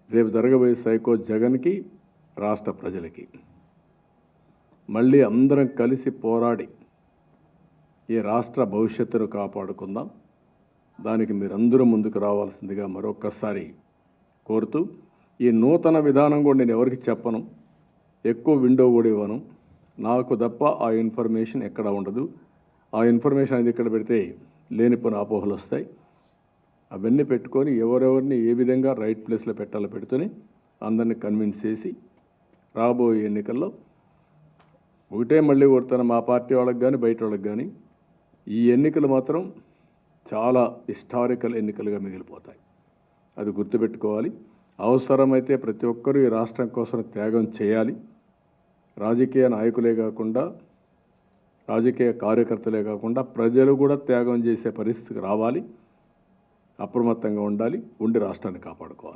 రేపు జరగబోయే సైకో జగన్కి రాష్ట్ర ప్రజలకి మళ్ళీ అందరం కలిసి పోరాడి ఈ రాష్ట్ర భవిష్యత్తును కాపాడుకుందాం. దానికి మీరందరూ ముందుకు రావాల్సిందిగా మరొక్కసారి కోరుతూ, ఈ నూతన విధానం కూడా నేను ఎవరికి చెప్పను, ఎక్కువ విండో కూడా ఇవ్వను. నాకు తప్ప ఆ ఇన్ఫర్మేషన్ ఎక్కడ ఉండదు. ఆ ఇన్ఫర్మేషన్ అనేది ఇక్కడ పెడితే లేనిపోయిన అపోహలు వస్తాయి. అవన్నీ పెట్టుకొని ఎవరెవరిని ఏ విధంగా రైట్ ప్లేస్లో పెట్టాలో పెడుతూనే అందరినీ కన్విన్స్ చేసి రాబోయే ఎన్నికల్లో ఒకటే మళ్ళీ కొడుతున్న మా పార్టీ వాళ్ళకి కానీ బయట వాళ్ళకి కానీ ఈ ఎన్నికలు మాత్రం చాలా హిస్టారికల్ ఎన్నికలుగా మిగిలిపోతాయి. అది గుర్తుపెట్టుకోవాలి. అవసరమైతే ప్రతి ఒక్కరూ ఈ రాష్ట్రం కోసం త్యాగం చేయాలి. రాజకీయ నాయకులే కాకుండా, రాజకీయ కార్యకర్తలే కాకుండా ప్రజలు కూడా త్యాగం చేసే పరిస్థితికి రావాలి. అప్రమత్తంగా ఉండాలి, ఉండి రాష్ట్రాన్ని కాపాడుకోవాలి.